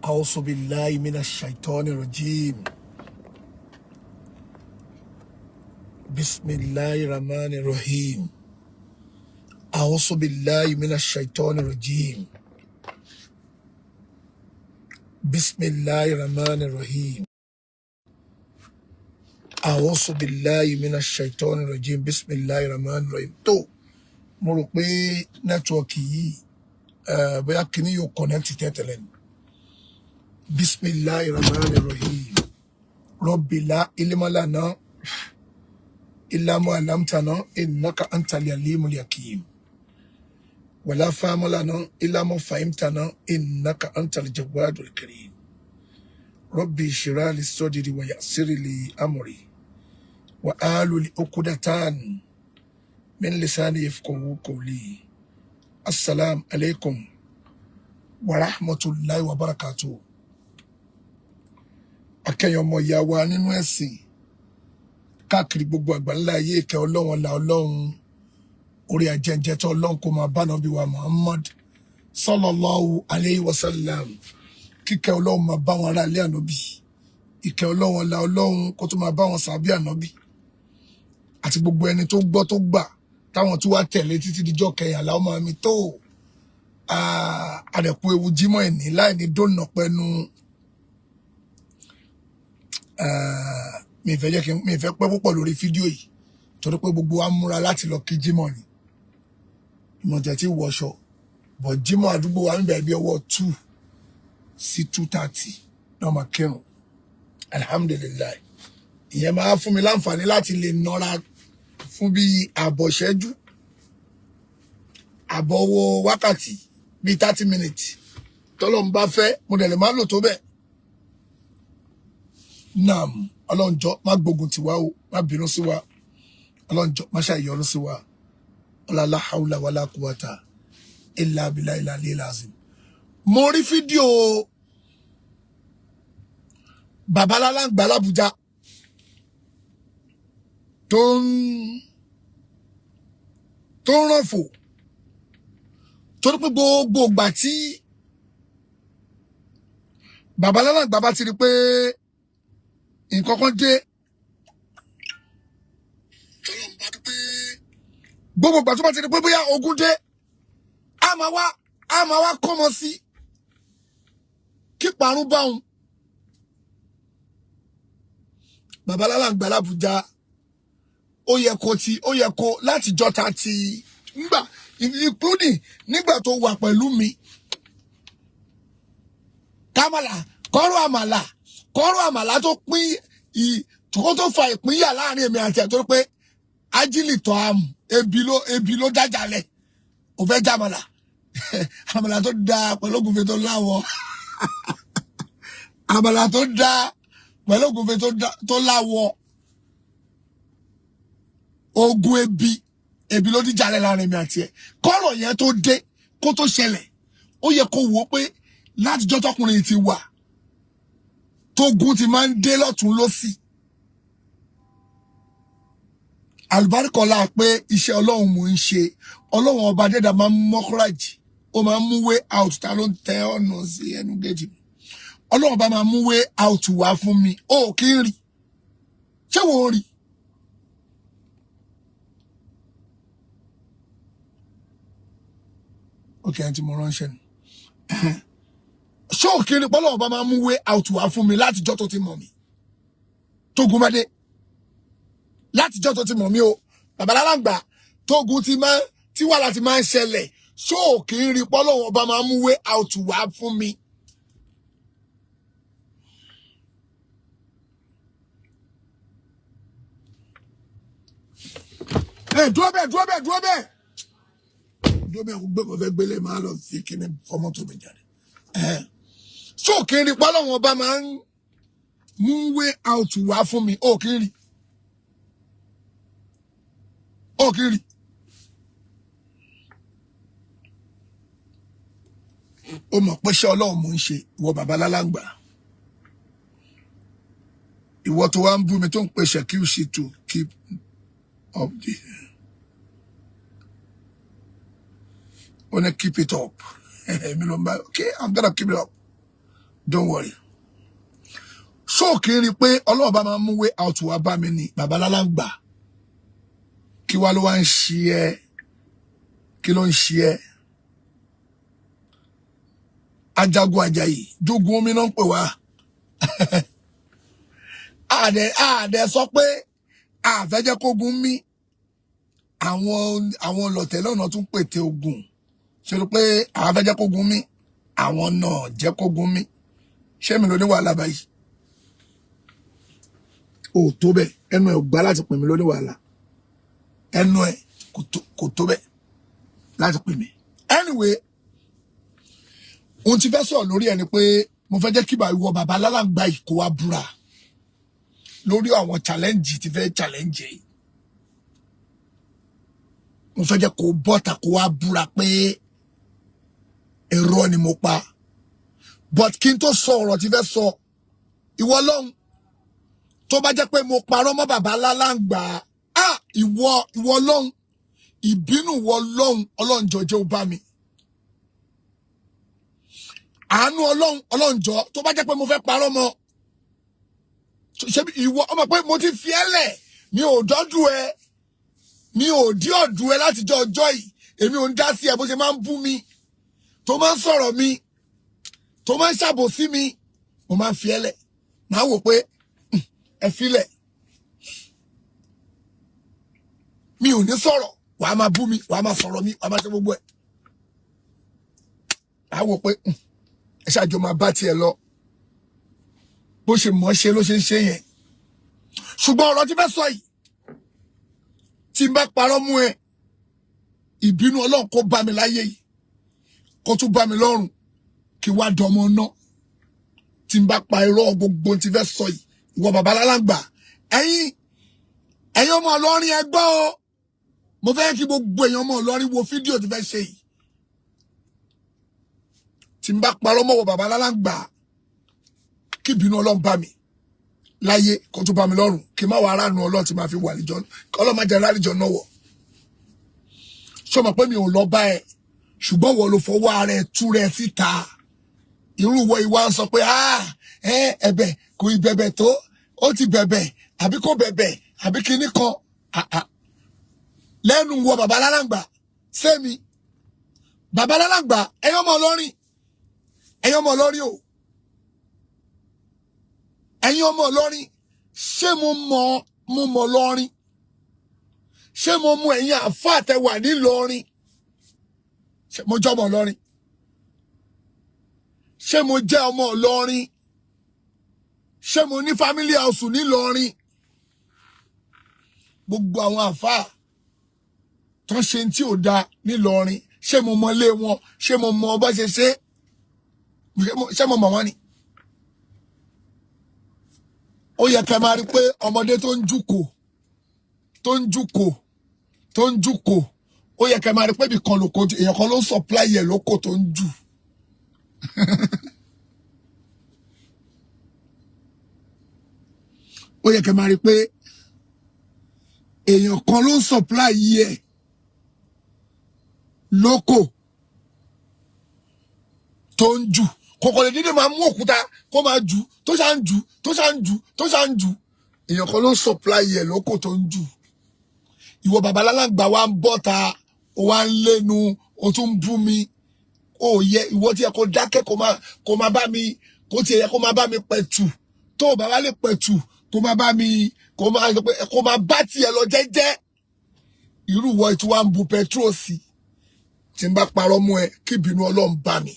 أعوذ بالله من الشيطان الرجيم بسم الله الرحمن الرحيم أعوذ بالله من الشيطان الرجيم بسم الله الرحمن الرحيم أعوذ بالله من الشيطان الرجيم بسم الله الرحمن الرحيم tó mo rò pé nẹ́tíwọ́ọ̀kì yìí bóyá kíní yóò connect tẹ́tẹ̀lẹ́ ni بسم الله الرحمن الرحيم رب لا علم لنا إلا ما علمتنا إنك أنت العليم الحكيم ولا فهم لنا إلا ما فهمتنا إنك أنت الجواد الكريم ربي اشرح لي صدري ويسر لي أمري وأحلل عقدة من لساني يفقهوا قولي السلام عليكم ورحمة الله وبركاته. Akẹ́yìn ọmọ ìyá wa nínú ẹ̀sìn káàkiri gbogbo àgbáńlá ayé ìkẹ́ Ọlọ́run ọlá Ọlọ́run orí ajẹ́njẹ́ tó Ọlọ́run kó máa bá Ànábì wa Muhammad sallallahu alayhi wa sallam kíkẹ́ Ọlọ́run máa bá wọn ará ilé Ànábì ìkẹ́ Ọlọ́run ọlá Ọlọ́run kó tó máa bá wọn sàbí Ànábì àti gbogbo ẹni tó gbọ́ tó gbà táwọn tó wá tẹ̀lé títí dijọ́ kẹyìn àlá ọmọ mi tó àdẹ̀kù ewu jímọ̀ ẹ̀ní láì ní dónà pẹ́nu mi fẹ́ pẹ́ púpọ̀ lórí fídíò yìí torí pé gbogbo wa múra láti lọ kí jímọ̀ ni ìmọ̀tẹ̀ tí wọṣọ bọ̀ jímọ̀ àdúgbò wa níbẹ̀ bí ọwọ́ 2 sí 2:30 náà máa kírun alhamdulilayi ìyẹn máa fún mi láǹfààní láti lè nọra fún bí àbọ̀ ìṣẹ́jú àbọ̀wọ̀ wákàtí bí 30 minutes tọ́lọ́ ń bá fẹ́ mo dẹ̀ lè má lò tó bẹ́ẹ̀. Naam, ọlọ́njọ́ má gbógun tiwa o, má bínú sí wa, ọlọ́njọ́ má ṣàìyọnu sí wa, la hawla wala quwwata illa billahi al-aliyyil azim. Mo rí fídíò bàbá Alalangba l'Abuja tó ń rànfò torí pé gbogbo ìgbà tí bàbá Alalangba bá ti rí pé nǹkan kan dé gbogbo ìgbà tó bá ti di pé bóyá ogun dé a máa wá kọ́mọ sí kí parun bá òun. Bàbá Alalangba l'Abuja ó yẹ kó láti jọta ti nígbà including nígbà tó wà pẹ̀lú mi kámàlà kọ́rọ̀ àmàlà tó pín tó fa ìpínyà láàrin èmi àti ẹ̀ tó pé ajílì tọ́ àmù ebi ló dájàlẹ̀ ò fẹ́ jàmàlà àmàlà tó da pẹ̀lú ògùnfẹ́ tó láwọ̀ àmàlà tó da pẹ̀lú ògùnfẹ́ tó láwọ̀ ogun ebi ló díjàlẹ̀ láàrin èmi àti ẹ̀ kọ́rọ̀ yẹn tó dé kó tó ṣẹlẹ̀ ó yẹ kó wò ó pé látijọ́ tọkùnrin ti wà tógun ti máa ń dé lọ́tún lọ́sì Alubarika la pé iṣẹ́ Ọlọ́run mò ń ṣe Ọlọ́run ọba dẹ́dà máa ń mọ́kúrájì ó máa ń mú way out ta ló ń tẹ ọ̀nà sí ẹnu géèjì Ọlọ́run ọba máa ń mú way out wá fún mi ó kí n rí ṣé wò ó rí ókè àǹtí mo ránṣẹ́ nù ṣó kiri pọ́lọ́ ọba máa mú way out wá fún mi látijọ́ tó ti mọ̀ mí tógun má dé látijọ́ tó ti mọ̀ mí o Bàbá Alalangba tógun tí wà láti máa ń ṣẹlẹ̀ ṣó kiri pọ́lọ́ ọba máa mú way out wá fún mi. Dúró bẹ́ẹ̀ gbé kò fẹ́ gbélé máa lọ fi kíní fọmọ́ tó mi jáde. So kiri pọ́lọ́wọ́n ọba máa ń mú way out wá fún mi ó kiri ó mọ̀ pé ṣé Ọlọ́run mò ń ṣe ìwọ Bàbá Alalangba ìwọ tó wá ń bú mi tó ń pè Saheed Shittu keep up the wanna keep it up. Okay, I'm gonna keep it up. Don't worry. So kiri pé Ọlọ́run bá máa mú way out wá bá mi ní bàbá Alalangba. Kí wá ló wá ń ṣe ẹ́? Kí ló ń ṣe ẹ́? Ajagun Ajayi, jogun omi náà ń pè wá. Àdẹ sọ pé àfẹ́ jẹ́ kógun mí. Àwọn lọ̀tẹ̀ lọ́nà tún pète ogun. Ṣé ló pé àfẹ́ jẹ́ kógun mí? Àwọn náà jẹ́ kógun mí. Ṣé mi ló ní wàhálà báyìí? Ó tó bẹ́ẹ̀, ẹnu ẹ̀ ò gbà láti pè mí ló ní wàhálà. Ẹnu ẹ̀ kò tó bẹ́ẹ̀ láti pè mí. Anyway, ohun tí fẹ́ sọ̀rọ̀ lórí ẹni pé mo fẹ́ jẹ́ kí ìwọ bàbá Alalangba yìí kó wá búra lórí àwọn challenge tí fẹ́ challenge yìí. Mo fẹ́ jẹ́ kó bọ́ta kó wá búra pé irọ́ ni mo pa. But kí n tó sọ ọ̀rọ̀ tí fẹ́ sọ, ìwọ Ọlọ́run tó bá jẹ́ pé mo parọ́ mọ́ bàbá Alalangba, ìwọ Ọlọ́run, ìbínú ìwọ Ọlọ́run jọ̀ọ́ ó bá mi. Àánú Ọlọ́run jọ̀ọ́ tó bá jẹ́ pé mo fẹ́ parọ́ mọ́. Ṣé ìwọ ọmọ pé mo ti fi ẹ́lẹ̀, mi ò dọ́dú ẹ, mi ò dí ọ̀dú ẹ láti jọ ọjọ́ yìí, èmi ò ń dá sí ẹ bó ṣe máa ń bú mi, tó máa ń sọ̀rọ̀ mi, tó máa ń ṣàbòsí mi, mo máa ń fi ẹ́lẹ̀. Màá wò pé ẹ filẹ̀. Mi ò ní sọ̀rọ̀, wàá máa bú mi, wàá máa sọ̀rọ̀ mi, wàá máa ṣe gbogbo ẹ̀. Màá wò pé ẹ ṣáàjọ máa bá tiẹ̀ lọ. Bó ṣe mọ̀ ṣe ló ṣe ń ṣe yẹn. Ṣùgbọ́n ọ̀rọ̀ tí fẹ́ sọ yìí, tí n bá parọ́ mú ẹ, ìbínú Ọlọ́run kó bá mi láyé yìí, kó tún bá mi lọ́rùn, kí wá dọmọ náà. Tí n bá pa irọ́ gbogbo tí fẹ́ sọ yìí, ìwọ bàbá Alalangba, ẹ̀yin ọmọ Ìlọrin ẹ gbọ́ o. Mo fẹ́ kí gbogbo èèyàn ọmọ Ìlọrin wo fídíò tí fẹ́ ṣe yìí. Tí n bá parọ́ mọ́ wọ bàbá Alalangba, kí ìbínú Ọlọ́run bá mi láyé, kó tún bá mi lọ́rùn, kí má wà ránu Ọlọ́run tí máa fi wà níjọ́, Ọlọ́run má jẹ́ ráríjọ náà wọ̀. Ṣé o mọ̀ pé mi ò lọ bá ẹ, ṣùgbọ́n wọ́n ló fọwọ́ ara ẹ tú rẹ síta. Irú wọ ìwà ń sọ pé ẹ̀bẹ̀ kò ì bẹ̀bẹ̀ tó, ó ti bẹ̀bẹ̀ àbí kò bẹ̀bẹ̀ àbí kíní kan. Lẹ́nu wọ bàbá Alalangba, sẹ́mi bàbá Alalangba, ẹ̀yin ọmọ Ìlọrin, ẹ̀yin ọmọ Ìlọrin o, ẹ̀yin ọmọ Ìlọrin, ṣé mo mọ̀ Ìlọrin? Ṣé mo mú ẹ̀yin àfáà tẹ́ wà ní Ìlọrin? Ṣé mo jẹ́ ọmọ Ìlọrin? Ṣé mo jẹ́ ọmọ Ìlọrin? Ṣé mo ní family house ní Ìlọrin? Gbogbo àwọn àfáà tó ń ṣe tí ò da ní Ìlọrin, ṣé mo mọ ilé wọn? Ṣé mo mọ bá ṣe ṣe? Ṣé mo mọ̀ wọ́n ni? Ó yẹ kẹ́ máa rí pé ọmọdé tó ń jùkò, ó yẹ kẹ́ máa rí pé ibì kan lóko, èèyàn kan ló ń supply ẹ̀ lóko tó ń jù. Ó yẹ kẹ́ máa rí pé èèyàn kan ló ń supply ẹ̀ lóko tó ń jù. Kòkò lè dídé máa mú òkúta kó máa jù, tó ṣá ń jù. Èèyàn kan ló ń supply ẹ̀ lóko tó ń jù. Ìwọ bàbá Alalangba wa ń bọ́ta, ó wá ń lẹ́nu, ó tún ń bú mi. Ó yẹ ìwọ tí ẹ kó dákẹ́ kó máa bá mi, kó tiẹ̀ yẹ kó máa bá mi pẹ̀tù. Tó o bá wá lè pẹ̀tù, kó máa bá mi, kó máa bá tiẹ̀ lọ jẹ́jẹ́. Irú ìwọ tí wàá ń bu petrol sí. Tí n bá parọ́ mú ẹ, kí ìbínú Ọlọ́run bá mi.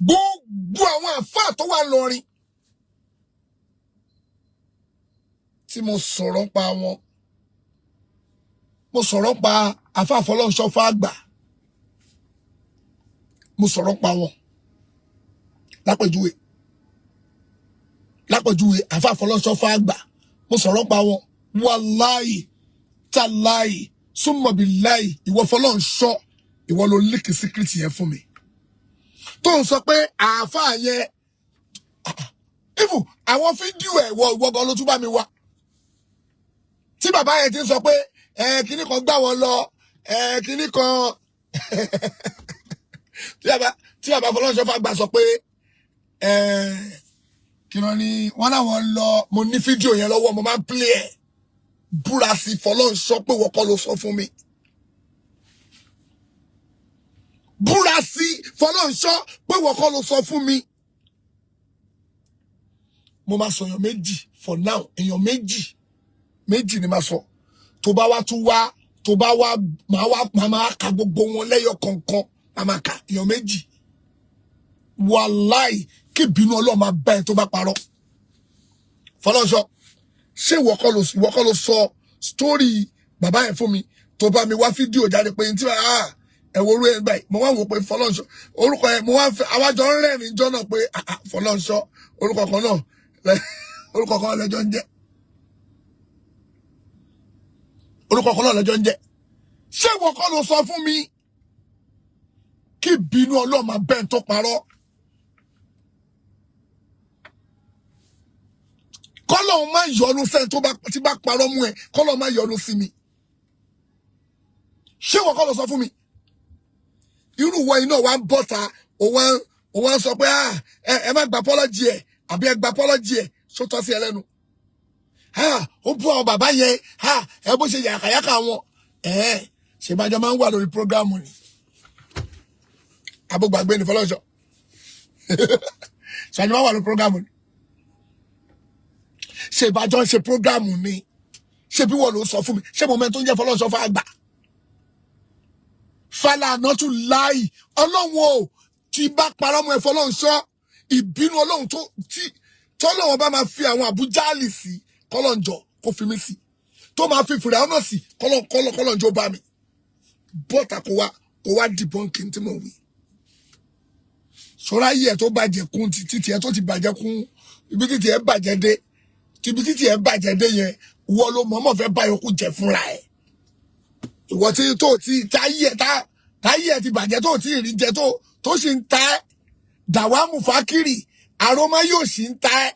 Gbogbo àwọn àfáà tó wà lọ́rin tí mo sọ̀rọ̀ pa wọn, mo sọ̀rọ̀ pa Alfa Folohunso àgbà, mo sọ̀rọ̀ pa wọn lápèjúwe Alfa Folohunso àgbà, mo sọ̀rọ̀ pa wọn. Wàláhì tàláhì summa billahi, ìwọ Folohunso, ìwọ ló líkì síkírìtì yẹn fún mi. Tó ń sọ pé àáfàá yẹn, ìfù àwọn fídíò ẹ̀ wọ gan ló tún bá mi wá. Tí bàbá yẹn ti ń sọ pé kíní kan gbá wọn lọ, kíní kan tí bàbá Folohunso àgbà sọ pé kí ló ní wọ́n láwọn lọ mo ní fídíò yẹn lọ́wọ́ mo máa ń play ẹ̀ búra sí Folohunso pé wọ́n kọ́ ló sọ fún mi búra sí Folohunso pé wọ́n kọ́ ló sọ fún mi mo máa sọ èèyàn méjì for now èèyàn méjì ni máa sọ tó bá wá tún wá tó bá wá máa ka gbogbo wọn lẹ́yọ kọ̀ọ̀kan máa ka èèyàn méjì wàláì kí bínú Ọlọ́run máa bá ẹ tó bá parọ́ Folohunso ṣé ìwọ kọ́ ló sọ story bàbá yẹn fún mi tó bá mi wá fídíò jáde pé tí ẹ wo orú ẹ báyìí mo wá wò pé Folohunso orúkọ ẹ mo wá àwájọ ń rẹ́rìn jọ náà pé Folohunso orúkọ kan náà orúkọ kan lẹ́jọ́ ń jẹ́ orúkọ kan náà lẹ́jọ́ ń jẹ́ ṣé ìwọ kọ́ ló sọ fún mi kí bínú Ọlọ́run máa bẹ́ẹ̀ tó parọ́ kọ́lọ́run máa yọ́nú sẹ́ni tí bá parọ́ mú ẹ kọ́lọ́run máa yọ́nú sí mi ṣé ìwọ kọ́ ló sọ fún mi irú wọ iná wa ń bọ́ta òun á sọ pé ẹ má gba apology ẹ àbí ẹ gba apology ẹ ṣó tọ́ sí ẹ lẹ́nu ó bú àwọn bàbá yẹn ẹ bó ṣe yàkàyàkà wọn ṣèbájọ́ máa ń wà lórí prógrámù ni abúgbàgbé ní Folohunso ṣàjọ máa wà lórí prógrámù ni ṣèbájọ́ ń ṣe prógrámù ni ṣé bí wọ́n ló sọ fún mi ṣé mo mẹ́rin tó ń jẹ́ Folohunso fún àgbà fàlà náà tún láì Ọlọ́run o tí bá parọ́ mọ́ ẹ Folohunso ìbínú Ọlọ́run tó lọ́wọ́ bá máa fi àwọn àbújáàlì sí kọ́lọ́njọ́ kó fi mí sí tó máa fi fìrà ọ̀nà sí kọ́lọ́njọ́ bá mi bọ́tà kó wá dìbọ́ǹkì tí mo wí ṣọ́ra yìí ẹ̀ tó bàjẹ́ kún títí ẹ̀ tó ti bàjẹ́ kún ibi títí ẹ̀ bàjẹ́ dé ibi títí ẹ̀ bàjẹ́ dé yẹn wọ́n ló mọ̀ọ́mọ̀ fẹ́ bá yòókù jẹ fúnra ẹ̀ ìwọ tí tó ti táyé ẹ̀ ti bàjẹ́ tó ti rí jẹ tó sì ń ta ẹ́ dàwámù fákìrì àròmọ yóò sì ń ta ẹ́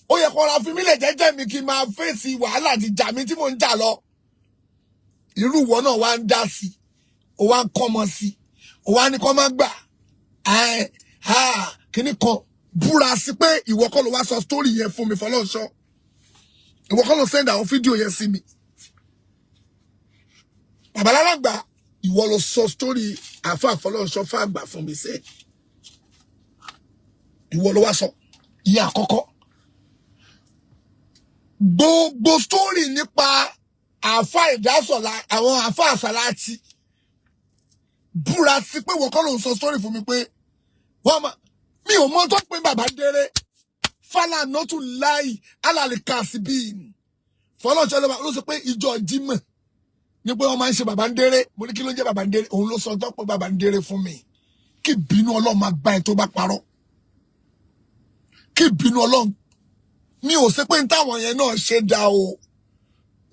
ó yẹ kó ra fi mílẹ̀ jẹ́jẹ́ mi kí n máa fèsì wàhálà ti jà mí tí mò ń jà lọ irú ìwọ náà wá ń dá sí ó wá ń kọ́mọ sí ó wá ní kọ́ má gbà kíní kan búra sí pé ìwọ kọ́ ló wá sọ story yẹn fún mi Folohunso ìwọ kọ́ ló send àwọn fídíò yẹn sí mi Alalangba ìwọ ló sọ story àfa Folohunso fún àgbà fún mi sẹ́ ìwọ ló wá sọ ìyẹn àkọ́kọ́ gbogbo story nípa àfa ìdásọ̀la àwọn àfa àsàlátì búra sí pé ìwọ kọ́ ló sọ story fún mi pé mi ò mọ tó pé bàbá déré fàlà náà tún láì Alalika síbí Folohunso ló sọ pé ìjọ Jímọ̀ ní pé wọ́n máa ń ṣe bàbá ń déré mo ní kí ló ń jẹ́ bàbá ń déré òun ló sọ tó pé bàbá ń déré fún mi kí bínú Ọlọ́run máa bá ẹ tó bá parọ́ kí bínú Ọlọ́run mi ò sọ pé n táwọn yẹn náà ṣe dá o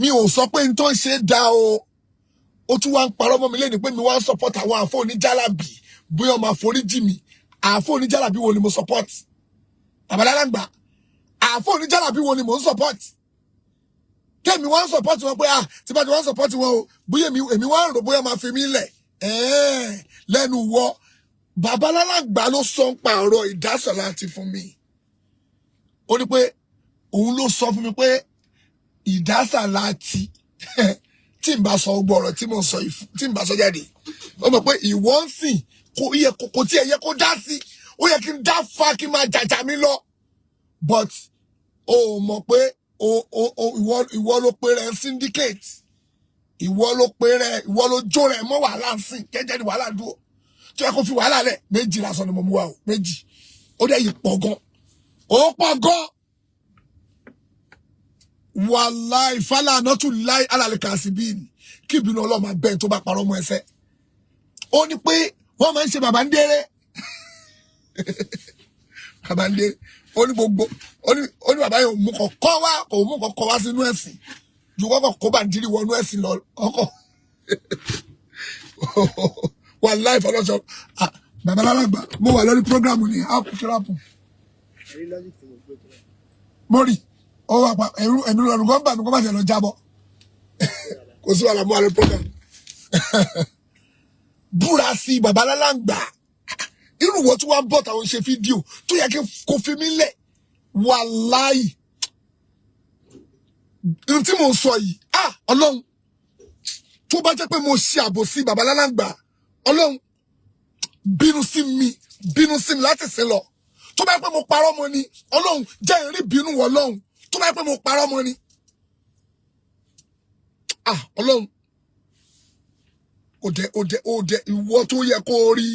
mi ò sọ pé n tó ń ṣe dá o ó tún wá ń parọ́ mọ́ mi lẹ́nu pé mi wá ń support àwọn àfọ oníjàlábì bóyá ọmọ àforíjì mi àfọ oníjàlábì wo ni mo support Alalangba àfọ oníjàlábì wo ni mo ń support tẹ́mi wọ́n support wọn pé tí bá ti wọ́n support wọn o bóyá èmi wọ́n rò bóyá máa fi mí lẹ̀ lẹ́nu wọ bàbá Alalangba ló sọ ń pa ọ̀rọ̀ ìdásọ̀láti fún mi ó ní pé òun ló sọ fún mi pé ìdásọ̀láti tí n bá sọ gbọ́ ọ̀rọ̀ tí mo sọ tí n bá sọ jáde ó mọ̀ pé ìwọ ń sìn kò tí ẹ yẹ kó dá sí ó yẹ kí n dá fa kí n máa jàjà mi lọ but ó mọ̀ pé ìwọ ló pe rẹ syndicate ìwọ ló jó rẹ mọ́ wàhálà ń sìn jẹ́jẹ́ ni wàhálà dúró tí ẹ kó fi wàhálà lẹ̀ méjì lásán ni mo mú wa o méjì ó dẹ̀ yìí pọ̀ gan ó pọ̀ gan wàláì fàlà nọ́tù láì Alalika síbí kí ìbínú Ọlọ́run abẹ́ tó bá parọ́ mọ́ ẹsẹ̀ ó ní pé wọ́n máa ń ṣe bàbá ń déré bàbá ń déré ó ní gbogbo ó ní bàbá yẹn mú kọ̀ọ̀kọ́ wá sínú ẹ̀sìn ju kọ́kọ́ kó bá ń dirí wọnú ẹ̀sìn lọ ọkọ̀ wàláì Folohunso bàbá Alalangba mo wà lórí prógrámù ni a kò ṣe rápù mo rí ó wà pa ẹ̀mí lọ́rùn gọ́mbà mi kó má ṣe lọ jábọ́ kò sí wàhálà mo wà lórí prógrámù búra sí bàbá Alalangba irú wọ́n tí wọ́n bọ̀ táwọn ṣe fídíò tó yẹ kí kò fi mí lẹ̀ wàláì n tí mo sọ yìí Ọlọ́run tó bá jẹ́ pé mo ṣe àbòsí bàbá Alalangba Ọlọ́run bínú sí mi láti sin lọ tó bá jẹ́ pé mo parọ́ mọ́ ni Ọlọ́run jẹ́ ìrí bínú wọ Ọlọ́run tó bá jẹ́ pé mo parọ́ mọ́ ni Ọlọ́run òde ìwọ tó yẹ kó rí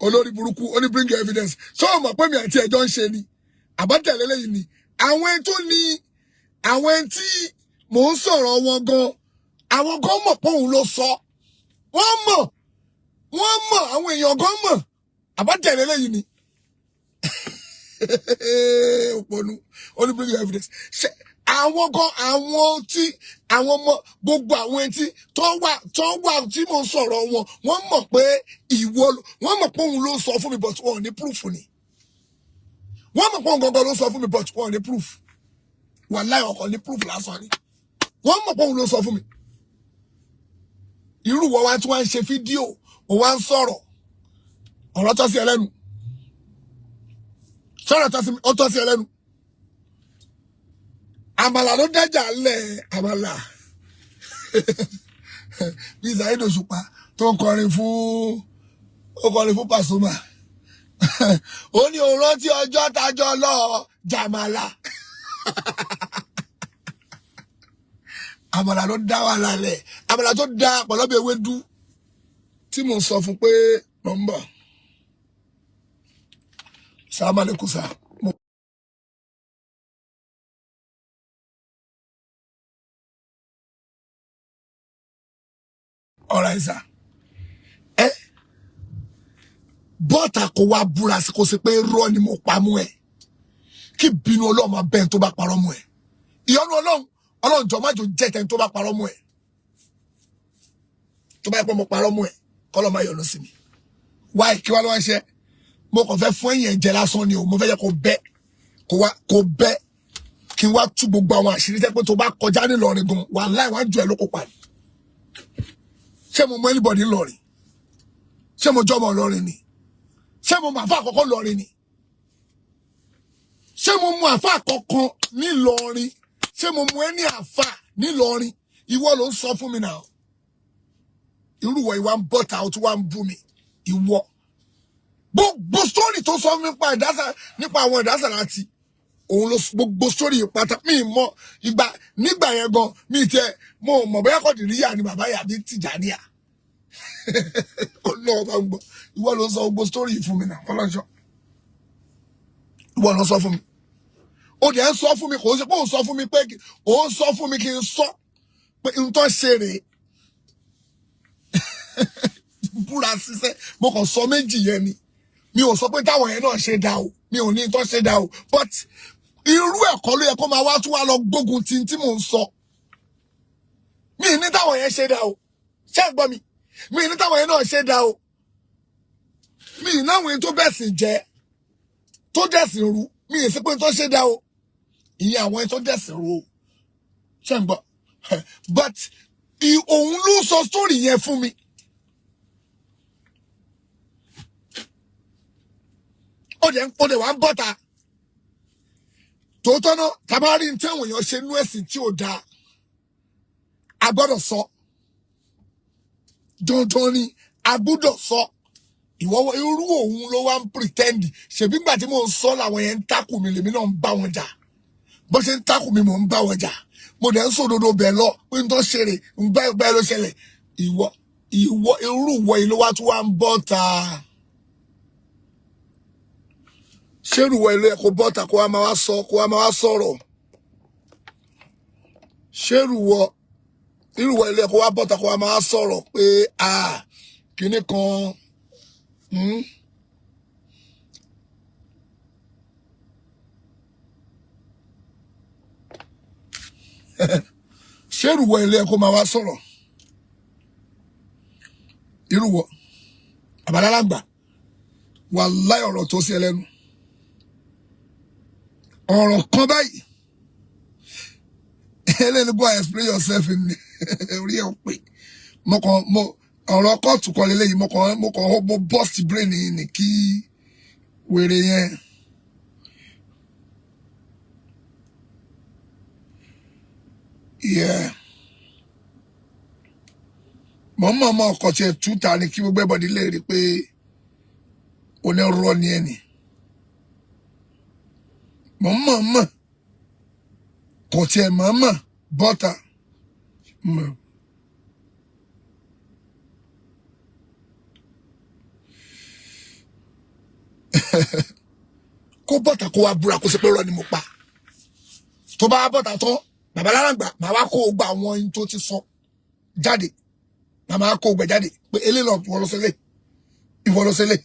olórí burúkú ó ní bring your evidence so mọ̀ pé mi àti ẹjọ́ ń ṣe ni àbátẹ̀lẹ́ lẹ́yìn ni àwọn tó ní àwọn tí mò ń sọ̀rọ̀ wọn gan àwọn gan mọ̀ pé òun ló sọ wọ́n mọ̀ àwọn èèyàn gan mọ̀ àbátẹ̀lẹ́ lẹ́yìn ni òpònú ó ní bring your evidence àwọn gan àwọn tí àwọn ọmọ gbogbo àwọn etí tó wà tí mò ń sọ̀rọ̀ wọn wọ́n mọ̀ pé wọ́n mọ̀ pé òun ló sọ fún mi but wọn ò ní proof ni wọ́n mọ̀ pé òun gangan ló sọ fún mi but wọn ò ní proof wàláhì ọkàn ní proof lásán ni wọ́n mọ̀ pé òun ló sọ fún mi irú wọ́n wá tí wọ́n ń ṣe fídíò wọ́n wá ń sọ̀rọ̀ ọ̀rọ̀ tọ́ sí ẹlẹ́nu sọ̀rọ̀ tọ́ sí ẹlẹ́nu àmàlà ló dájà lẹ̀ àmàlà bí Saheed Òṣùpá tó ń kọrin fún Pasuma ó ní òun rántí ọjọ́ tájọ́ lọ jàmàlà àmàlà ló dá wà lálẹ́ àmàlà tó dá pọ̀lọ́bẹ̀ ewédú tí mo sọ fún pé nọ́mbà sàmàlẹ́kùsà. Alright, sir. Bọ́tà kò wá búra sí kò sí pé rọ́ ni mo pa mú ẹ. Kí bínú Ọlọ́run máa bẹ́ẹ̀ tó bá parọ́ mú ẹ. Ìyọ́nú Ọlọ́run jọ má jò jẹ́ tẹ́ni tó bá parọ́ mú ẹ. Tó bá yẹ pé mo parọ́ mú ẹ, kọ́lọ́ máa yọ̀nù sí mi. Wáì kí wá ló wá ṣe? Mo kàn fẹ́ fún ẹ̀yìn ẹ̀jẹ̀ lásán ni o. Mo fẹ́ yẹ kó bẹ́. Kó bẹ́. Kí n wá tú gbogbo àwọn àṣírí tẹ́ pé tó bá kọjá ní Ìlọrin gan. Wàláhì wá jù ẹ lóko pa ni. Ṣé mo mọ anybody Ìlọrin? Ṣé mo jọmọ Ìlọrin ni? Ṣé mo mọ àfà àkọ́kọ́ Ìlọrin ni? Ṣé mo mọ àfà àkọ́kọ́ ní Ìlọrin? Ṣé mo mọ ẹni àfà ní Ìlọrin? Ìwọ ló ń sọ fún mi náà. Irúwọ̀ ìwà ń bọ́ta ó tún wá ń bú mi. Ìwọ. Gbogbo story tó sọ fún mi nípa àwọn ìdásà láti òun ló gbogbo story pátá mi mọ nígbà yẹn gan mi tẹ mo mọ̀ bóyá kò dìríyà ni bàbá yà bí Tìjàníyà Ọlọ́run bá ń gbọ́ ìwọ ló sọ gbogbo story fún mi náà fọlọ́nṣọ́ ìwọ ló sọ fún mi ó dẹ̀ ń sọ fún mi kò ṣe pé òun sọ fún mi pé òun sọ fún mi kí n sọ pé n tó ṣe rèé búra ṣiṣẹ́ mo kàn sọ méjì yẹn ni mi ò sọ pé táwọn yẹn náà ṣe dá o mi ò ní tó ṣe dá o but irú ẹ̀kọ́ ló yẹ kó máa wá tún wá lọ gbógun tí mò ń sọ mi ní táwọn yẹn ṣe dá o ṣé ẹ gbọ́ mi ní táwọn yẹn náà ṣe dá o mi ní àwọn yẹn tó bẹ̀sìn jẹ́ tó dẹ̀sìn rú mi ì sí pé tó ṣe dá o ìyẹn àwọn yẹn tó dẹ̀sìn rú o ṣé ẹ gbọ́ but òun ló sọ story yẹn fún mi. Ó dẹ̀ wá ń bọ́ta tòótọ́ náà tàbárí ní táwọn èèyàn ṣe nú ẹ̀sìn tí ò dáa a gbọ́dọ̀ sọ dandan ni a gbọ́dọ̀ sọ ìwọ́wọ́ irú òun ló wá ń pretend ṣèbí gbà tí mò ń sọ làwọn yẹn ń takù mi lèmi náà ń bá wọn jà bó ṣe ń takù mi mò ń bá wọn jà mo dẹ̀ ń sòdodo bẹ̀ lọ pé n tó ṣeré ń bá ló ṣẹlẹ̀ irú ìwọ yìí ló wá tún wá ń bọ́ta. Ṣérùwọ̀ ilé ẹ̀kọ́ bọ́ta kó wá máa wá sọ̀rọ̀. Ṣérùwọ̀ ilé ẹ̀kọ́ wá bọ́ta kó wá máa wá sọ̀rọ̀ pé kíní kan. Ṣérùwọ̀ ilé ẹ̀kọ́ máa wá sọ̀rọ̀. Irúwọ̀ Alalangba wàláhì ọ̀rọ̀ tó sí ẹlẹ́nu. Ọ̀rọ̀ kan báyìí ẹlẹ́ni bọ́ explain yourself in orí ẹ̀ pé mo ọ̀rọ̀ kóòtù kan lélẹ́yìí mo bust brain ni kí wèrè yẹn. Yeah. Mama ọkọ̀ tí ẹ̀ túta ni kí gbogbo ẹbọ̀dì lè rí pé onírọ́ ni ẹni. Mama kò tí ẹ̀ mama bọ́ta. Kó bọ́ta kó wá búra kó ṣe pé rọ́ ni mo pa. Tó bá bọ́ta tán, bàbá Alalangba, màá wá kó gba àwọn ohun tó ti sọ jáde. Màmá kó gbẹ jáde pé elé lọ ìwọ ló ṣẹlẹ̀. Ìwọ ló ṣẹlẹ̀.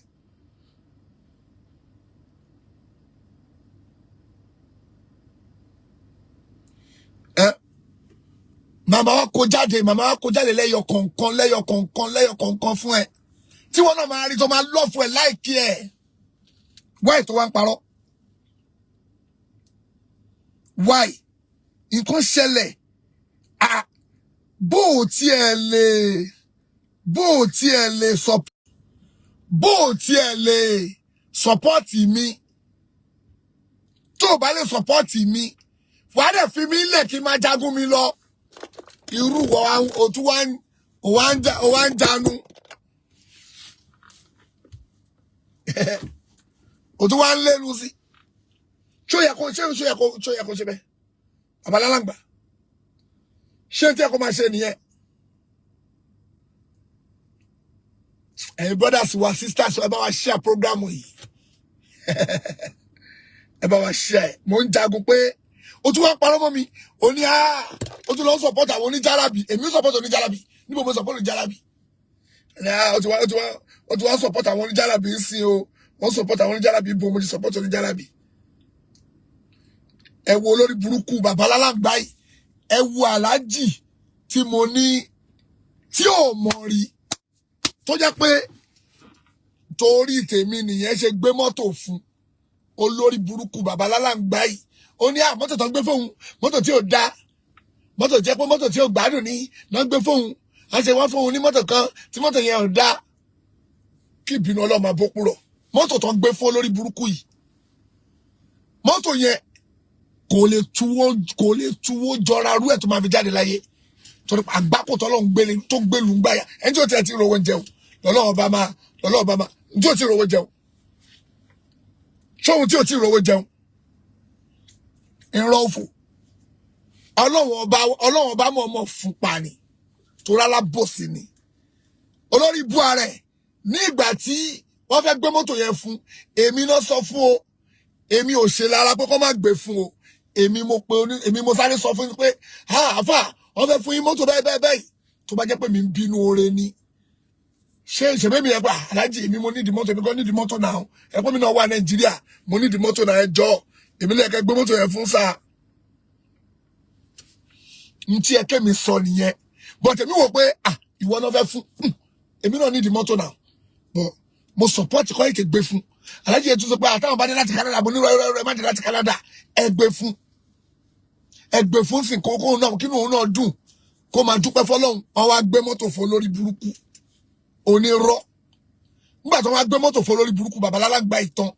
Màmá wá kó jáde lẹ́yọ kọ̀ọ̀kan fún ẹ. Tí wọ́n náà máa rí tó máa lọ́ fún ẹ láìkí ẹ. Why tó wá ń parọ́? Why? Nǹkan ṣẹlẹ̀. Bó tiẹ̀ lè support mi. Tó bá lè support mi. Wàá dẹ̀ fi mí lẹ̀ kí n máa jagun mi lọ. Irú o wá ń jánu. O tún wá ń lẹ́nu sí. Ṣó yẹ kó ṣe bẹ́ẹ̀? Bàbá Alalangba. Ṣé tí ẹ kó máa ṣe nìyẹn? Ẹ̀yin brothers wa sisters ẹ bá wa share program yìí. Ẹ bá wa share. Mo ń jagun pé o tún wá parọ́ mọ́ mi. O ní o tún lọ support àwọn oníjàlábì. Èmi support oníjàlábì. Níbo mo support oníjàlábì? O tún wá support àwọn oníjàlábì ń sin o. Wọ́n support àwọn oníjàlábì bo mo ti support oníjàlábì. Ẹ wo olórí burúkú bàbá Alalangba yìí. Ẹ wo aláàjì tí mo ní tí ò mọ̀ rí. Tó jẹ́ pé torí tèmi nìyẹn ṣe gbé mọ́tò fún olórí burúkú bàbá Alalangba yìí. Ó ní mọ́tò tó ń gbé fóun, mọ́tò tí ò dá. Mọ́tò jẹ́ pé mọ́tò tí ò gbádùn ní náà gbé fóun. A ṣe wá fóun ní mọ́tò kan tí mọ́tò yẹn ò dá. Kí ìbínú Ọlọ́run bó kúrò. Mọ́tò tó ń gbé fún olórí burúkú yìí. Mọ́tò yẹn kò lè tuwó jọra rú ẹ̀ tó máa fi jáde láyé. Torí àgbákò tọ́lọ́run tó gbélu ń gbáyà. Ẹni tí ó ti rówó jẹun. Lọ́lọ́run bá máa. Ní tí ó ti rówó jẹun. Ṣóhun tí ó ti rówó jẹun. Ìran òfò. Ọlọ́run ọba mọ̀ ọmọ fún pa ni. Torí alábòsí ni. Olórí bú ààrẹ ní ìgbà tí wọ́n fẹ́ gbé mọ́tò yẹn fún. Èmi náà sọ fún o. Èmi ò ṣe lára pé kó má gbé fún o. Èmi mo sáré sọ fún yín pé àfà wọ́n fẹ́ fún yín mọ́tò bẹ́ẹ̀ tó bá jẹ́ pé mi ń bínú oore ni. Ṣé ìṣẹ̀bẹ́ mi ẹgbà aláàjì èmi mo nídìí mọ́tò èmi kan nídìí mọ́tò náà ẹ̀pọ̀ mi náà wà Nàìjíríà mo nídìí mọ́tò náà ẹjọ́ èmi lẹ́ẹ̀kẹ́ gbé mọ́tò yẹn fún sáà. N tí ẹkẹ́ mi sọ nìyẹn but èmi wò pé ìwọ náà fẹ́ fún èmi náà nídìí mọ́tò náà but mo support kọ́ èké gbé fún aláàjì yẹn tún sọ pé àtàwọn bá dé láti Canada mo ní rẹ má dé láti Canada ẹ gbé fún sí kókó náà kí òun náà dùn kó máa dúpẹ́ fọ́lọ́run wọ́n wá gbé mọ́tò fún olórí burúkú onírọ́ nígbà tó wá gbé mọ́tò fún olórí burúkú bàbá Alalangba ìtàn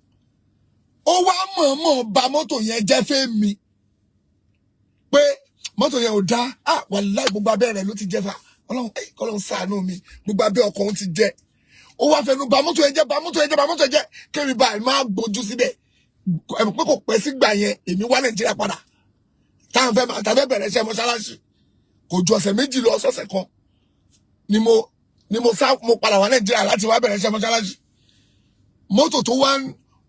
ó wá mọ̀ọ́mọ̀ bà mọ́tò yẹn jẹ́ fẹ́mi pé mọ́tò yẹn ò dá wàláhì gbogbo abẹ́ rẹ̀ ló ti jẹ́ fà Ọlọ́run ṣàánú mi gbogbo abẹ́ ọkọ̀ òun ti jẹ́ ó wá fẹnu bà mọ́tò yẹn jẹ́ kémi báyìí máa gbójú síbẹ̀ pé kò pẹ́ sígbà yẹn èmi wá Nàìjíríà padà táwọn fẹ́ bẹ̀rẹ̀ iṣẹ́ mọ́ṣáláṣí kò ju ọ̀sẹ̀ méjì lọ ọ̀sẹ̀ kan ni mo padà wá Nàìjíríà láti wá bẹ̀rẹ̀ iṣẹ́ mọ́ṣáláṣí mọ́tò tó wá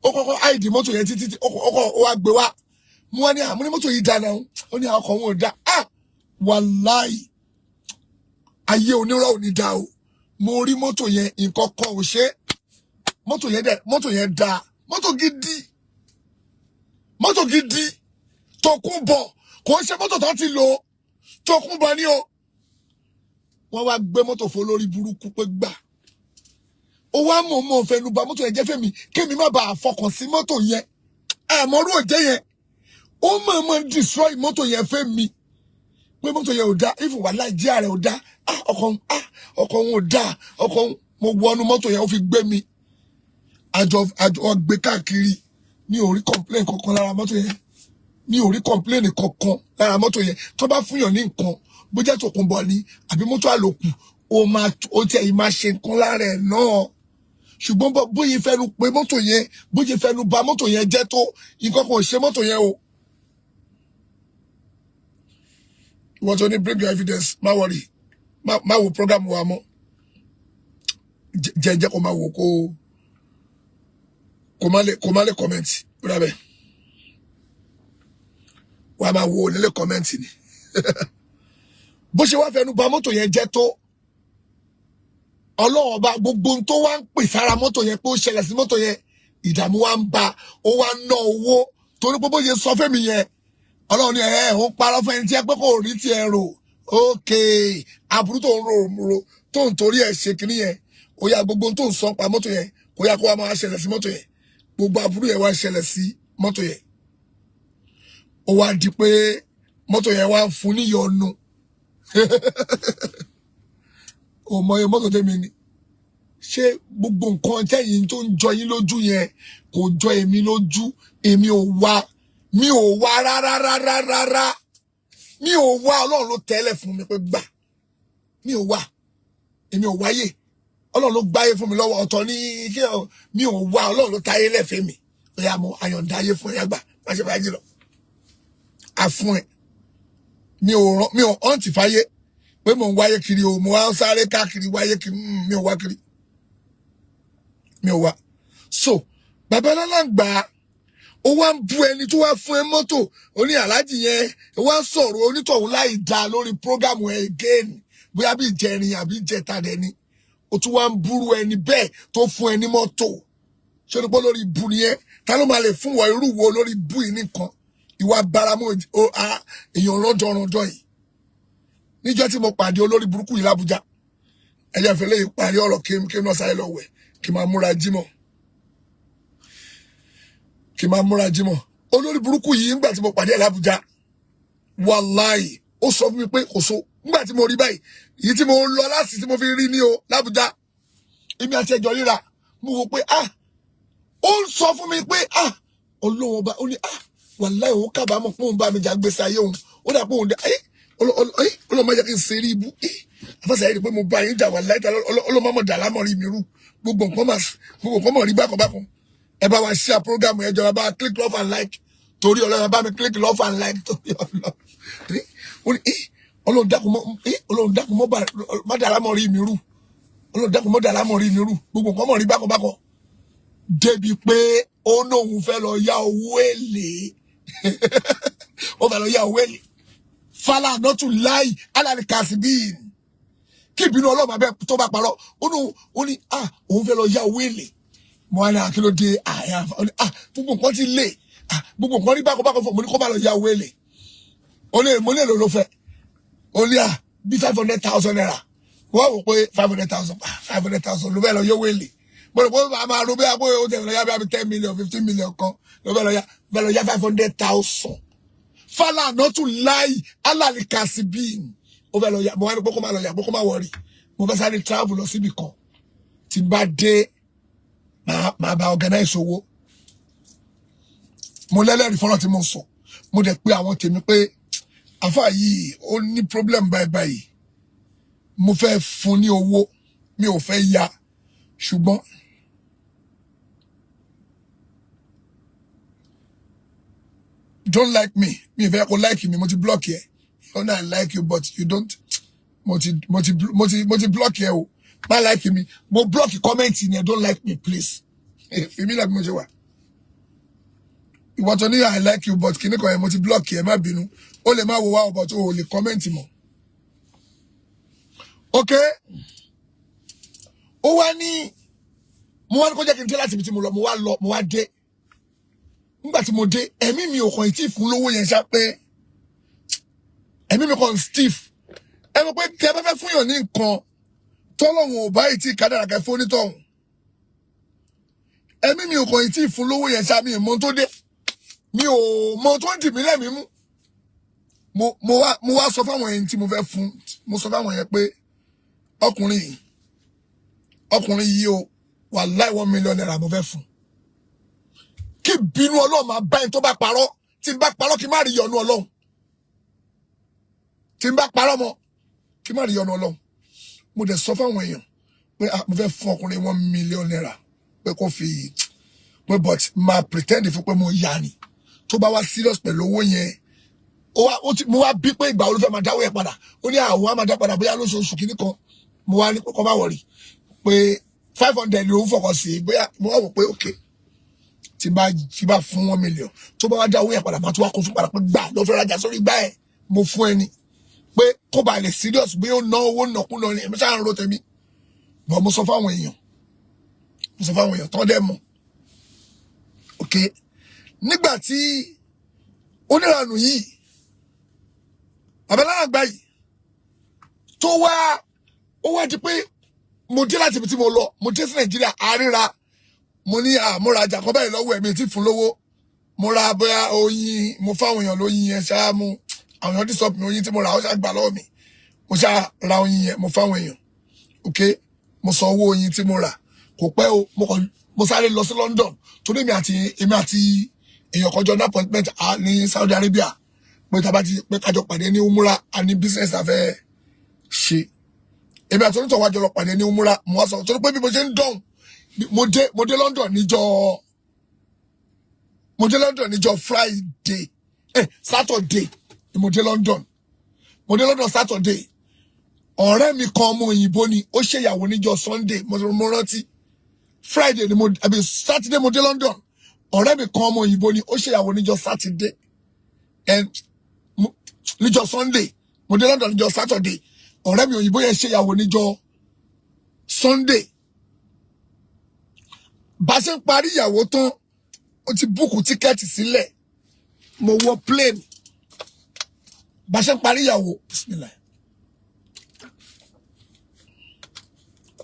ó kọ́kọ́ àìdí mọ́tò yẹn títí ó wá gbé wá mo wá ní àmú ní mọ́tò yìí dáná ó ní ọkọ̀ wọn ò dá wàláhì ayé onírọ̀ ò ní dá o mo rí mọ́tò yẹn nǹkan kan ò ṣe mọ́tò yẹn dá mọ́tò gidi Tòkunbọ̀ kò ń ṣe mọ́tò tó ti lò Tòkunbọ̀ ni o wọ́n wá gbé mọ́tò fún olórí burúkú pé gbà ó wá mọ̀ fẹnu bà mọ́tò yẹn jẹ́ fẹ́mi kémi má bàa fọkàn sí mọ́tò yẹn àmọ́rú òjẹ́ yẹn ó mọ̀ destroy mọ́tò yẹn fẹ́mi pé mọ́tò yẹn ò dá even wà láì jíà rẹ̀ ò dá ọkọ̀ òun ò dá ọkọ̀ òun mo wọnú mọ́tò yẹn ó fi gbé mi àjọ gbé káàkiri mi ò rí complain kankan lára mọ́tò yẹn mi ò rí complain kankan lára mọ́tò yẹn tó bá fúnyàn ní nǹkan bó jẹ́ tòkunbọ̀ ni àbí mọ́tò àlòkù ó tiẹ̀ yìí máa ṣe nǹkan lára ẹ̀ náà ṣùgbọ́n bóyá fẹ́nu pé mọ́tò yẹn bóyá fẹ́nu bà mọ́tò yẹn jẹ́ tó nǹkan kan ò ṣe mọ́tò yẹn o. ìwọ́n tó ní bring your evidence má worry má wo program wa mọ́ jẹ́jẹ́ kó má wo kó má lè comment bóyá bẹ́ẹ̀ wàá máa wo nílé comment ni bó ṣe wá fẹ́nu bà mọ́tò yẹn jẹ́ tó Ọlọ́run ọba gbogbo tó wá ń pè sára mọ́tò yẹn pé ó ṣẹlẹ̀ sí mọ́tò yẹn ìdààmú wa ń ba ó wá ń ná owó torí pé bó ṣe sọ fẹ́mi yẹn Ọlọ́run ní ó ń parọ́ fún ẹni tí ẹ pé kò rí tiẹ̀ rò ókè aburú tó ń ro tó ń torí ẹ̀ ṣe kìíní yẹn ó yá gbogbo tó ń sọ pa mọ́tò yẹn kó yá kó wá máa ṣẹlẹ̀ sí mọ́tò yẹn gbogbo aburú yẹn wá ṣẹlẹ̀ sí mọ́tò yẹn ó wá di pé mọ́tò yẹn wá ń fún níyọnu o mọ mọ́tò tèmi ni ṣé gbogbo nǹkan tẹ́yìn tó ń jọ yín lójú yẹn kò jọ èmi lójú èmi ò wá rárá mi ò wá Ọlọ́run ló tẹ́lẹ̀ fún mi pé gbà mi ò wá èmi ò wáyé Ọlọ́run ló gbáyé fún mi lọ́wọ́ ọ̀tọ̀ ní kí mi ò wá Ọlọ́run ló táyé lẹ́fẹ̀ẹ́ mi ó yá mo àyọ̀ǹda ayé fún ẹ gbà má ṣe fàájì lọ àfún ẹ mi ò ọ̀ǹtì fáyé pé mo ń wáyé kiri o mo wá ń sáré káàkiri wáyé kiri mi ò wá kiri mi ò wá so bàbá Alalangba ó wá ń bú ẹni tó wá fún ẹ mọ́tò ó ní aláàjì yẹn ó wá ń sọ̀rọ̀ onítọ̀hún láì dá lórí program ẹ again bóyá bí ìjẹrin àbí ìjẹta dẹni ó tún wá ń búrú ẹni bẹ́ẹ̀ tó fún ẹ ní mọ́tò ṣé o ní pọ́ lórí ibu nìyẹn ta ló máa lè fún wọ irú wo lórí ibu yìí nìkan ìwà báramú èèyàn rọ́jọ́rọ́jọ́ yìí níjọ́ tí mo pàdé olórí burúkú yìí l'Ábújá ẹjẹ fẹlẹ yìí parí ọ̀rọ̀ kí náà sáré lọ wẹ̀ kí máa múra jímọ̀ olórí burúkú yìí ńgbà tí mo pàdé ẹ̀ l'Ábújá wàláì ó sọ fún mi pé kò so ńgbà tí mo rí báyìí èyí tí mo lọ láti tí mo fi rí ní o l'Ábújá èmi àti ẹjọ ríra mo wò pé ó ń sọ fún mi pé Ọlọ́run ọba ó ní wàláì òun kábàámọ̀ pé òun bá mi jà gbèsè ayé òun ó dà pé òun dé ọlọ́mọ jẹ́ kí n ṣe rí ibú afẹ́sẹ̀ yìí pé mo bá yín jà wà láìta ọlọ́mọ mọ̀ dà lámọ̀rí mi rú gbogbo nǹkan mọ̀ rí bákan ẹ bá wa share program ẹ jọba bá click love and like torí Ọlọ́run bá mi click love and like torí Ọlọ́run Ọlọ́run dákun mọ́ dà lámọ̀rí mi rú Ọlọ́run dákun mọ́ dà lámọ̀rí mi rú gbogbo nǹkan mọ̀ rí bákan débi pé ó nóun fẹ́ lọ yá owó èlé ó fẹ́ lọ yá owó èlé fala not to lie Alalika sibin kí ìbínú Ọlọ́run abẹ́ tó bá parọ́ ó ní òun fẹ́ lọ yá owó èlé mo wá ní àkílódé gbogbo nǹkan ti lé gbogbo nǹkan rí bákan fún mo ní kó má lọ yá owó èlé mo ní èlò ló fẹ́ ó ní bí 500,000 naira wọ́n wò pé 500,000 ló fẹ́ lọ yá owó èlé mo rò pé máa ro bí i ó tẹ̀ lọ yá bí i 10 million 15 million kan ló fẹ́ lọ yá 500,000 fala not to lie Alalika sibin ó fẹ́ lọ yá mo wá ní pé kó má lọ yá pé kó má wọrí mo fẹ́ sáré travel lọ síbi kan tí bá dé máa bá organize owó mo lẹ́lẹ́rìí fọ́nà tí mo sọ mo dẹ̀ pé àwọn tèmi pé àfáà yìí ó ní problem báyìí mo fẹ́ fún ní owó mi ò fẹ́ yá ṣùgbọ́n don't like me if I could like you, mo ti block here. You know I like you, but you don't. Mo ti block here. Not like me. Mo block the comment in here. Don't like me, please. If you mean like mo je wa. You want to know I like you, but kini ko mo ti block here. Ma binu. O le ma wo wa but o le comment mo. Okay. O wa ni mo wa ko je kin te láti bi tí mo lọ mo wa dé. Nígbà tí mo dé ẹ̀mí mi ò kàn tí fún lówó yẹn ṣá pé ẹ̀mí mi kàn stiff ẹ mọ̀ pé tí ẹ bá fẹ́ fún yàn ní nǹkan tọ́lọ́run ò bá tí kádàrá kẹ́ fún onítọ̀hún ẹ̀mí mi ò kàn tí fún lówó yẹn ṣá mi mọ̀ tó dé mi ò mọ̀ tó dì mí lẹ́mìí mú mo wá sọ fáwọn ẹni tí mo fẹ́ fún mo sọ fáwọn yẹn pé ọkùnrin yìí o wàláhì 1 million naira mo fẹ́ fún kí bínú Ọlọ́run máa bá ẹni tó bá parọ́ tí n bá parọ́ kí n má rí yọ́nú Ọlọ́run tí n bá parọ́ mọ́ kí n má rí yọ́nú Ọlọ́run mo dẹ̀ sọ fáwọn èèyàn pé mo fẹ́ fún ọkùnrin 1 million naira pé kó fi pé but máa pretend fún pé mo yá ni tó bá wá serious pẹ̀lú owó yẹn mo wá bí pé ìgbà wo ló fẹ́ máa dáwọ́ ẹ̀ padà ó ní àwọn á máa dá padà bóyá lóṣooṣù kìíní kan mo wá ní kọ́kọ́ má wọ̀rì pé 500 ni òun fọkàn sí bóyá mo wá wò pé okay tí bá fún 1 million tó bá wá dáwọ́ ẹ̀ padà máa tún wá kó fún padà pé gbà lọ́ fẹ́ rajà sórí gbà ẹ̀ mo fún ẹni pé kó bá lè serious bí ó ná owó nàkúnà ni ẹ̀mí sáà ń ro tèmi bọ́ mo sọ fáwọn èèyàn tán dẹ́ mọ̀ okay nígbà tí oníranù yìí Alalangba yìí tó wá ó wá di pé mo dé láti ibi tí mo lọ mo dé sí Nàìjíríà àríra mo ní àmúrajà kan báyìí lọ́wọ́ ẹ̀mí tí fún lówó mo ra bóyá oyin mo fáwọn èèyàn lóyin yẹn ṣáá mu àwọn èèyàn disturb mi oyin tí mo ra ó ṣáà gbà lọ́wọ́ mi mo ṣáà ra oyin yẹn mo fáwọn èèyàn okay mo san owó oyin tí mo rà kò pẹ́ o mo sáré lọ sí London torí èmi àti èèyàn kan jọ ní appointment ní Saudi Arabia pé tá bá ti pé kájọ pàdé ní umura a ní business a fẹ́ ṣe èmi àti onítọ̀ wájọ lọ pàdé ní umura mo wá sọ torí pé bí mo ṣe ń dán mo dé London níjọ́ Friday Saturday mo dé London Saturday ọ̀rẹ́ mi kan ọmọ òyìnbó ni ó ṣèyàwó níjọ́ Sunday mo rántí Friday ni Saturday mo dé London ọ̀rẹ́ mi kan ọmọ òyìnbó ni ó ṣèyàwó níjọ́ Saturday and níjọ́ Sunday mo dé London níjọ́ Saturday ọ̀rẹ́ mi òyìnbó yẹn ṣèyàwó níjọ́ Sunday bá ṣe ń parí ìyàwó tán ó ti búùkù tíkẹ́ẹ̀tì sílẹ̀ mo wọ plane bá ṣe ń parí ìyàwó bismillah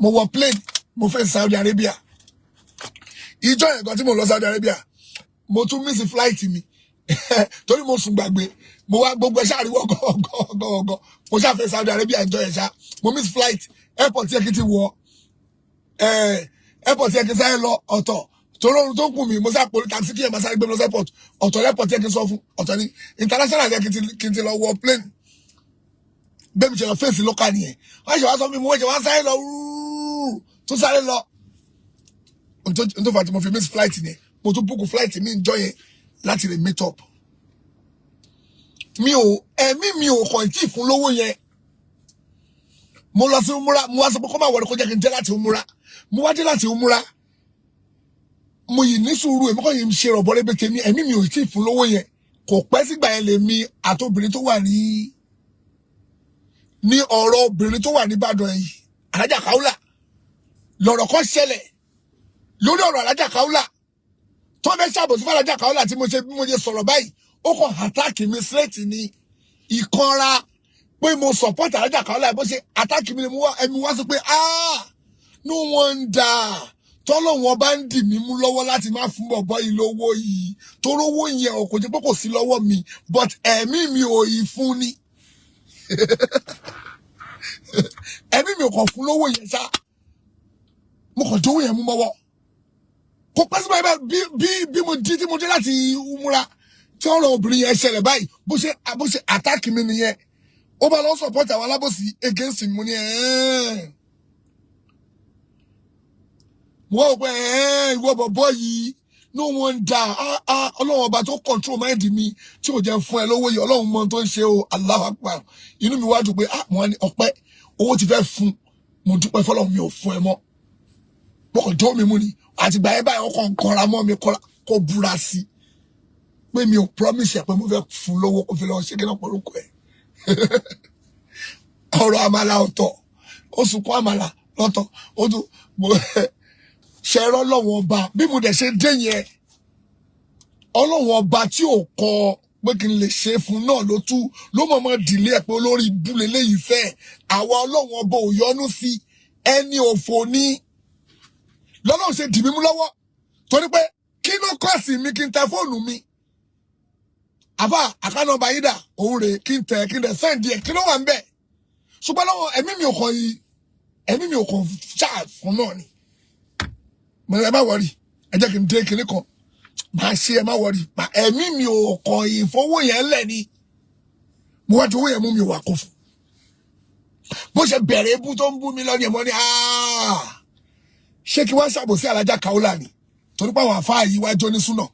mo wọ plane mo fẹ́ Saudi Arabia ìjọ yẹn kan tí mo lọ Saudi Arabia mo tún miss flight mi torí mo sùn gbàgbé mo wá gbogbo ẹ ṣàríwọ gọgọgọgọ mo ṣàfẹ́ Saudi Arabia ìjọ yẹn ṣá mo miss flight airport yẹn kí ti wọ airport yẹn kí sáré lọ ọ̀tọ̀ torí ohun tó ń kù mí mo sá poli taxi kí yẹn máa sáré gbé mi lọ sí airport ọ̀tọ̀ airport yẹn kí sọ fún ọ̀tọ̀ ní international yẹn kí n ti lọ wọ plane bẹ́ẹ̀ mi ṣe lọ fèsì local nìyẹn wọ́n ṣe wá sọ fún mi mo ṣe wá sáré lọ tó sáré lọ n tó fà tí mo fi miss flight ni mo tún book flight mi enjoy yẹn láti lè meet up mi ò kàn tí fún lówó yẹn mo lọ sí umura mo wá sọ pé kó má wọlé kó jẹ́ kí n dé láti umura mo wá dé láti umura mo yìí ní sùúrù èmi kàn yìí ń ṣe rọ̀bọ̀ lébè tèmi ẹ̀mí mi ò tí ì fún lówó yẹn kò pẹ́ sígbà yẹn lè mi àtobìnrin tó wà ní ọ̀rọ̀ obìnrin tó wà ní Ìbàdàn yìí Alájà Kaula lọ̀rọ̀ kan ṣẹlẹ̀ lórí ọ̀rọ̀ Alájà Kaula tó fẹ́ ṣàbòsí fún Alájà Kaula tí mo ṣe sọ̀rọ̀ báyìí ó kàn attack mi straight ní ìkanra pé mo support Alájà Kaula bó ṣe attack mi ni ẹ̀mí wá sọ pé no wonder tọ́lọ́wọ́n bá ń dì mí mú lọ́wọ́ láti má fún bọ̀bọ́ yìí lówó yìí torówó yẹn ò kò jẹ́ pé kò sí lọ́wọ́ mi but ẹ̀mí mi ò yìí fún ni ẹ̀mí mi ò kàn fún lówó yẹn ṣá mo kàn jówó yẹn mú mọ́wọ́ kò pẹ́ sí báyìí bí mo jí tí mo dé láti umura tí ọ̀rọ̀ obìnrin yẹn ṣẹlẹ̀ báyìí bó ṣe attack mi nìyẹn ó bá lọ support àwọn alábòsí against mi mo ní wọ́n pẹ́ ìwọ bọ̀bọ̀ yìí no wonder ọlọ́run ọba tó control mind mi tí ò jẹ́ fún ẹ lówó yìí ọlọ́run mọ tó ń ṣe o Allahu Akbar inú mi wá dùn pé mo wá ní ọpẹ́ owó ti fẹ́ fún mo dúpẹ́ fọlọ́run mi ò fún ẹ mọ́ mo kàn tó mi mú ni àtìgbà yẹn báyìí ọkàn kanra mọ́ mi kó búra sí pé mi ò promise ẹ pé mo fẹ́ fún lówó kó fi lọ́wọ́ ṣé kí náà pọ̀lú kọ ẹ̀ ọ̀rọ̀ àmàlà ọ̀tọ̀ ó sunkún àmàlà lọ́tọ̀ ó tún ṣe ẹ̀rọ ọlọ́wọ́n ọba bí mo dẹ̀ ṣe dé yẹn ọlọ́wọ́n ọba tí ò kọ pé kí n lè ṣe fún náà ló mọ̀mọ́ dìlé ẹ̀ pé olórí ìbúlé léyìí fẹ́ àwa ọlọ́wọ́n ọba ò yọnu sí ẹni òfò ní lọ́lọ́run ṣe dì mí mú lọ́wọ́ torí pé kí ló kọ́ sí mi kí n tẹ fóònù mi Àfà account number yìí dà òun rè kí n send díẹ̀ kí ló wà ńbẹ̀ ṣùgbọ́n lọ́wọ́ ẹ̀mí mi ò kàn yìí ẹ̀mí mi ò kàn ṣáà fún náà ni mo ẹ má wọrí ẹ jẹ́ kí n dé kinní kan máa ṣe ẹ má wọrí ẹ̀mí mi ò kàn yìí fowó yẹn lẹ̀ ni mo wá ti owó yẹn mú mi wà kó fún bó ṣe bẹ̀rẹ̀ ebú tó ń bú mi lọ́nà ẹ̀mọ́ ni ṣé kí wọ́n ṣàbòsí alájà Kaola ni torí pé àwọn àfáà yìí wá jó ní súnà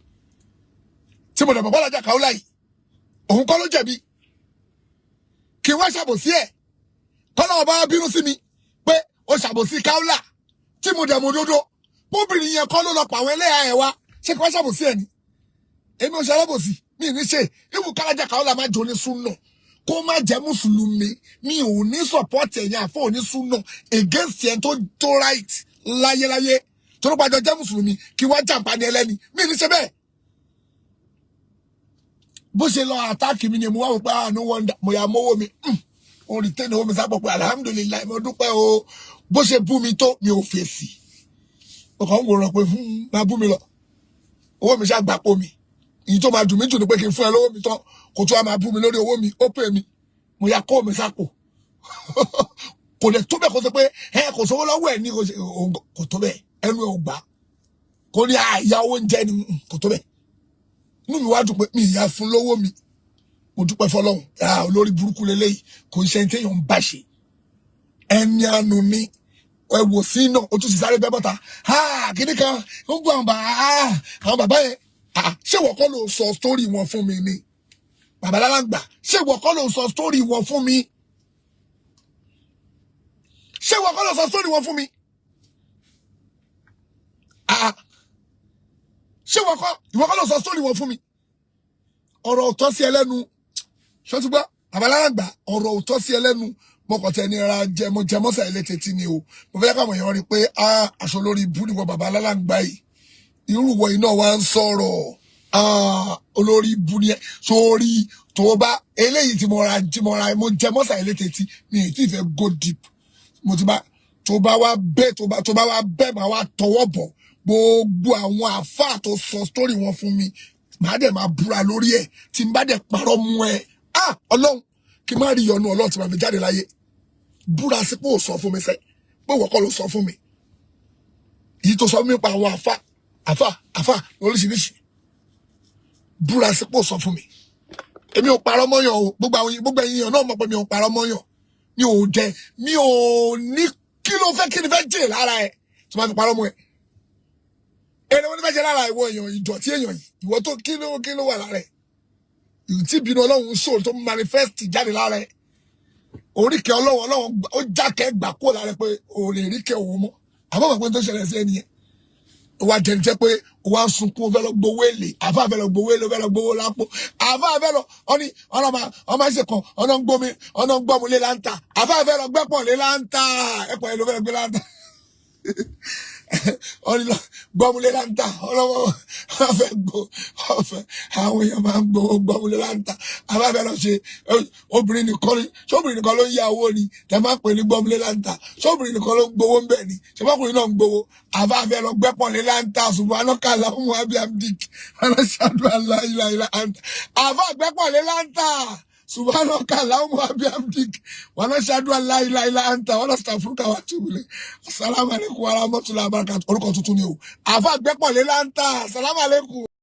tí mo dẹ̀ bọ̀ alájà Kaola yìí òun kọ́ ló jẹ̀bi kí wọ́n ṣàbòsí ẹ̀ kọ́nà ọba bínú sí mi pé ó ṣàbòsí Kaola tí mo dẹ̀ mo dódó bóbìnrin yẹn kọ́ ló lọ pa àwọn ẹlẹ́yà ẹ̀ wá ṣé kí wọ́n ṣàbòsí ẹ̀ ni èmi ò ṣe alábòsí mi ní ṣe ibù kálájà Kaola má jó ní súnà kó má jẹ́ mùsùlùmí mi ò ní support ẹ̀yìn àfọ́ òní súnà against ẹ̀ tó right láyéláyé tó ló pàjọ jẹ́ mùsùlùmí kí wọ́n jàǹbá ní ẹlẹ́ni mi ní ṣe bẹ́ẹ̀ bó ṣe lọ àtàkì mi ni mo wá wò pé no wonder mo yà mọ́wọ́ mi òun rí tẹ́lẹ̀ owó mi sábọ̀ pé alhamdulilayi mo dúpẹ́ o bó ṣe bú mi tó mi ò fèsì ọkàn ń wòran pé máa bú mi lọ owó mi ṣàgbàpọ̀ mi èyí tó máa dùn mí jù ní pé kí n fún ẹ lówó mi tán kò tó a máa bú mi lórí owó mi ó pè mí mo yà kó mi sápò kò lè tó bẹ́ẹ̀ kó sọ pé kò sówó lọ́wọ́ ẹ̀ ní kò tó bẹ́ẹ̀ ẹnu ẹ̀ ò gbà kò ní àyà owó ń jẹ́ ni kò tó bẹ́ẹ̀ inú mi wá dùn pé mi ìyá fún lówó mi mo dúpẹ́ fọlọ́hun olórí burúkú leléyìí kò ń ṣe ní téèyàn ń bá ṣe ẹni àánú mi ẹ wò sí náà o tún sì sáré bẹ́ bọ́ta kíní kan ó gbọ́ àwọn bàbá yẹn ṣé wọ́n kọ́ ló sọ sítórì wọn fún mi ni bàbá Alalangba ṣé wọ́n kọ́ ló sọ sítórì wọn fún mi ṣé wọ́n kọ́ ló sọ sítórì wọn fún mi ṣé ìwọ kọ́ ló sọ sítórì wọn fún mi ọ̀rọ̀ ò tọ́ sí ẹlẹ́nu ṣọ́túgbọ́ bàbá Alalangba ọ̀rọ̀ ò tọ́ sí ẹlẹ́nu mọ́kàntẹ́ ní ara jẹmọ́sà ẹlẹ́tẹ̀tì ni o mo fẹ́ káwọn èèyàn rí pé aṣọ lórí ibú ni wọ́n bàbá Alalangba yìí irú wọ iná wa ń sọ̀rọ̀ olórí ibú ni ẹ sórí tó bá eléyìí tí mo jẹmọ́sà ẹlẹ́tẹ̀tì mi ì tí ì fẹ́ go deep mo ti bá tó bá wá bẹ́ẹ̀ máa wá tọwọ́ bọ̀ gbogbo àwọn àfáà tó sọ sítórì wọn fún mi màá dẹ̀ máa búra lórí ẹ̀ tí n bá dẹ̀ parọ́ mú ẹ ọlọ́run kí n má rí ìyọnu ọlọ́run tí màá fi jáde láyé búra sí pé ò sọ fún mi sẹ́ pé ìwọ kọ́ ló sọ fún mi èyí tó sọ fún mi pa àwọn àfáà lóríṣiríṣi búra sí pé ò sọ fún mi èmi ò parọ́ mọ́yàn o gbogbo ẹ̀yin èèyàn náà mọ̀ pé mi ò parọ́ mọ́yàn mi ò ní kí ló fẹ́ kí ni fẹ́ jẹ́ lára ẹ̀ tí màá fi parọ́ mọ́ ẹ ẹni wọn ní fẹ́ jẹ́ lára ìwọ èèyàn ìdọ̀tí èèyàn yìí ìwọ tó kí ló wà lára ẹ̀ tí ìbínú ọlọ́run sóòrò tó manifest jáde lára ẹ̀ oríkẹ́ ọlọ́run ó jákẹ́ gbà kó lára ẹ̀ pé ò lè ríkẹ́ òun mọ́ àbọ̀mọ̀ pé tó ṣẹlẹ̀ sí ẹni yẹn ó wá jẹ́ jẹ́ pé ó wá ń sunkún ó fẹ́ lọ gbowó èlé àfáà fẹ́ lọ gbowó èlé ó fẹ́ lọ gbowó lápò àfáà fẹ́ lọ ọmọ ẹsẹ̀ kan ọ̀nà ń gbọ́mu lé láńtà àfáà fẹ́ lọ gbẹ́pọ̀ lé láńtà ẹ̀pọ̀ ẹ̀ ló fẹ́ lọ gbé láńtà gbọ́múlé láńtà ọlọ́wọ́ ọ̀fẹ́ àwọn èèyàn máa ń gbowó gbọ́múlé láńtà àbáfẹ́ lọ ṣe obìnrin nìkan ló ń yá owó ni tẹ máa ń pè ní gbọ́múlé láńtà ṣóbìnrin nìkan ló ń gbowó ń bẹ̀ ni ṣọmọkùnrin náà ń gbowó àbáfẹ́ lọ gbẹ́pọ̀lé láńtà subhanaka lahumma wa bihamdik ashhadu an la ilaha illa anta àbá gbẹ́pọ̀lé láńtà subhanaka allahumma wa bihamdik wa nashhadu an la ilaha illa anta wa nastaghfiruka wa atubu ilayk assalamu alaikum wa rahmatullahi wa barakatuh orúkọ tuntun ni o àfà gbẹ́pọ̀lé láńtà assalamu alaikum.